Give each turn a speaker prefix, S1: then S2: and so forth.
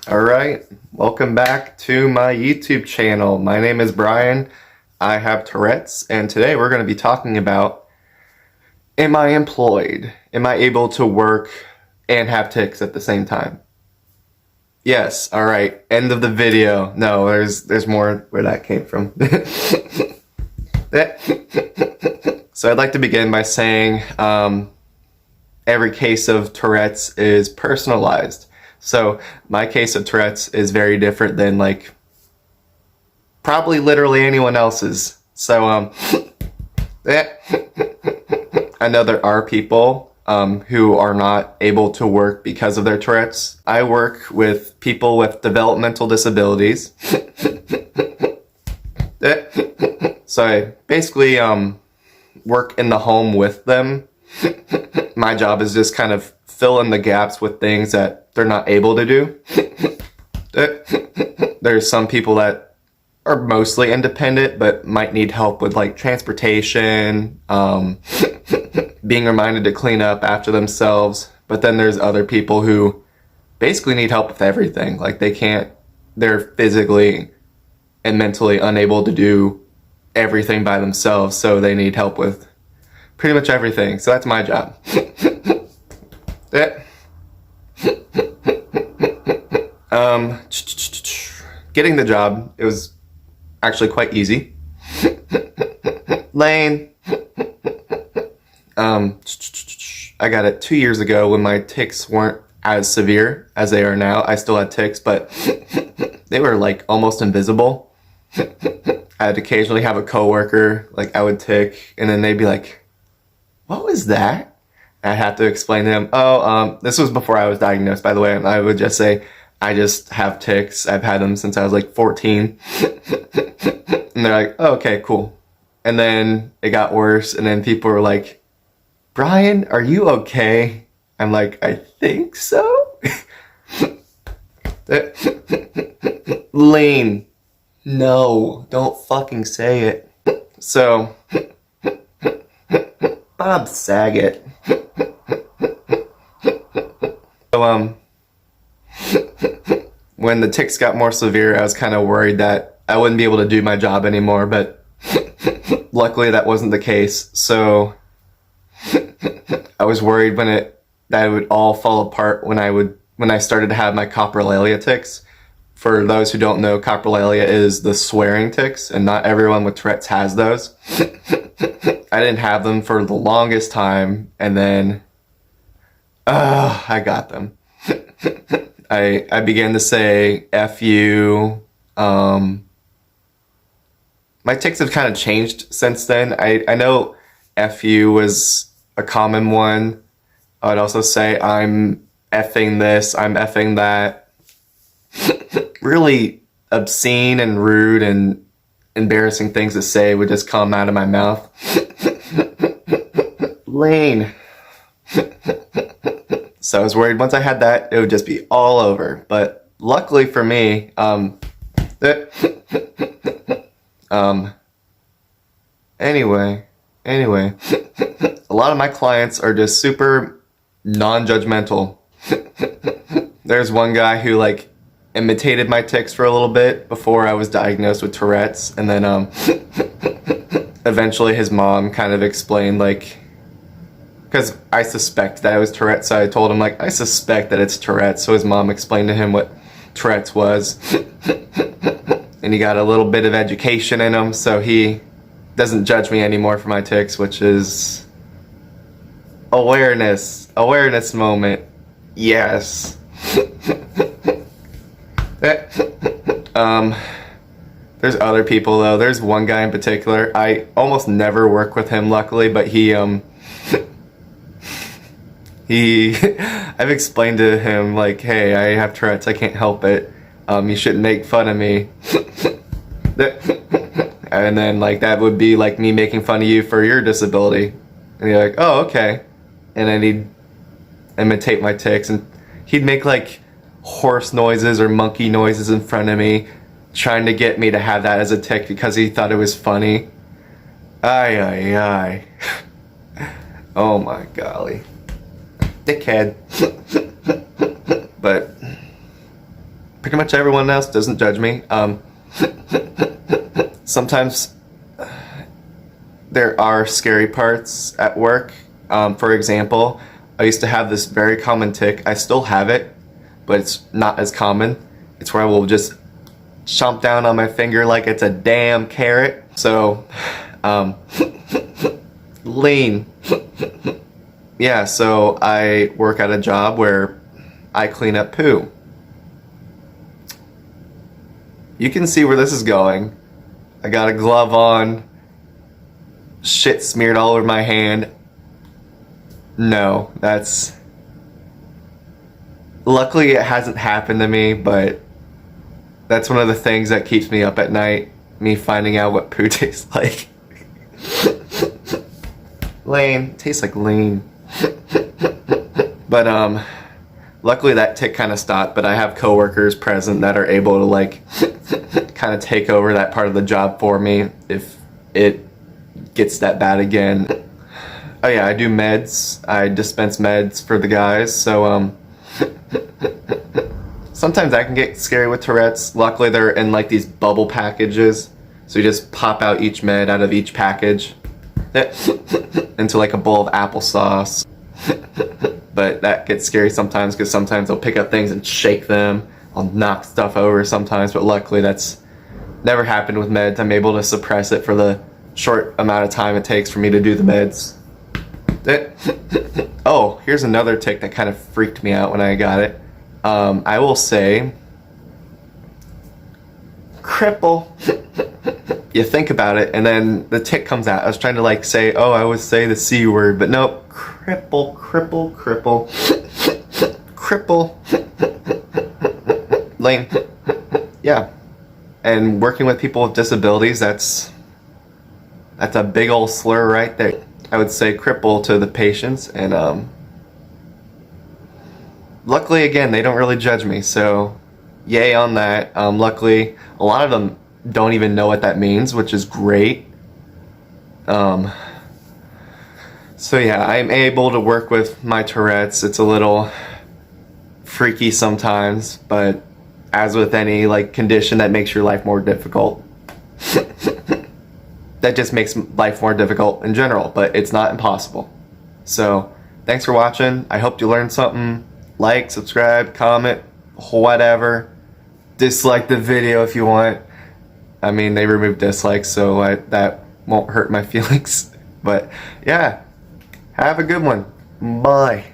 S1: Alright, welcome back to my YouTube channel. My name is Brian. I have Tourette's, and today we're going to be talking about, am I employed? Am I able to work and have tics at the same time? Yes, alright, end of the video. No, there's more where that came from. So I'd like to begin by saying every case of Tourette's is personalized. So my case of Tourette's is very different than probably literally anyone else's. So I know there are people who are not able to work because of their Tourette's. I work with people with developmental disabilities. So I basically work in the home with them. My job is just kind of fill in the gaps with things that they're not able to do. There's some people that are mostly independent but might need help with transportation, being reminded to clean up after themselves. But then there's other people who basically need help with everything. They're physically and mentally unable to do everything by themselves, so they need help with pretty much everything. So that's my job. Getting the job, it was actually quite easy. Lane. I got it 2 years ago when my tics weren't as severe as they are now. I still had tics, but they were almost invisible. I'd occasionally have a coworker, I would tic, and then they'd be like, "What was that?" I'd have to explain to them, this was before I was diagnosed, by the way, and I would just say, I just have tics. I've had them since I was 14. And they're like, "Oh, okay, cool." And then it got worse, and then people were like, "Brian, are you okay?" I'm like, "I think so." Lean. No, don't fucking say it. So, Bob Saget. So, when the tics got more severe, I was kind of worried that I wouldn't be able to do my job anymore, but luckily that wasn't the case. So I was worried that it would all fall apart when I started to have my coprolalia tics. For those who don't know, coprolalia is the swearing tics, and not everyone with Tourette's has those. I didn't have them for the longest time, and then I got them. I began to say F you. My tics have kind of changed since then. I know F you was a common one. I would also say I'm effing this, I'm effing that. Really obscene and rude and embarrassing things to say would just come out of my mouth. Lane. So I was worried once I had that, it would just be all over. But luckily for me, anyway, a lot of my clients are just super non-judgmental. There's one guy who imitated my tics for a little bit before I was diagnosed with Tourette's, and then eventually his mom kind of explained because I suspect that it was Tourette's, so I told him I suspect that it's Tourette's. So his mom explained to him what Tourette's was, and he got a little bit of education in him, so he doesn't judge me anymore for my tics, which is awareness moment. Yes. There's other people though. There's one guy in particular. I almost never work with him, luckily, but I've explained to him hey, I have Tourette's, I can't help it. You shouldn't make fun of me. And then that would be me making fun of you for your disability. And you're like, "Oh, okay." And then he'd imitate my tics, and he'd make horse noises or monkey noises in front of me, trying to get me to have that as a tic because he thought it was funny. Ay, ay, ay. Oh my golly. Dickhead. But pretty much everyone else doesn't judge me. Sometimes there are scary parts at work. For example, I used to have this very common tic. I still have it, but it's not as common. It's where I will just chomp down on my finger like it's a damn carrot. So, lean. Yeah, so I work at a job where I clean up poo. You can see where this is going. I got a glove on. Shit smeared all over my hand. No, that's... Luckily it hasn't happened to me, but that's one of the things that keeps me up at night. Me finding out what poo tastes like. Lame. Tastes like lean. But luckily that tic kind of stopped, but I have coworkers present that are able to like kind of take over that part of the job for me if it gets that bad again. Oh yeah, I do meds. I dispense meds for the guys, so sometimes that can get scary with Tourette's. Luckily they're in like these bubble packages, so you just pop out each med out of each package into like a bowl of applesauce. But that gets scary sometimes because sometimes I'll pick up things and shake them. I'll knock stuff over sometimes, but luckily that's never happened with meds. I'm able to suppress it for the short amount of time it takes for me to do the meds. Oh, here's another tic that kind of freaked me out when I got it. I will say cripple. You think about it and then the tic comes out. I was trying to like say, oh, I would say the C word, but nope. Cripple, cripple, cripple. Cripple. Lame. Yeah. And working with people with disabilities, that's a big old slur right there. I would say cripple to the patients, and luckily again they don't really judge me, so yay on that. Luckily a lot of them don't even know what that means, which is great. So yeah, I'm able to work with my Tourette's. It's a little freaky sometimes, but as with any like condition that makes your life more difficult, that just makes life more difficult in general, but it's not impossible. So thanks for watching. I hope you learned something. Like, subscribe, comment, whatever. Dislike the video if you want. I mean, they removed dislikes, so that won't hurt my feelings. But yeah, have a good one. Bye.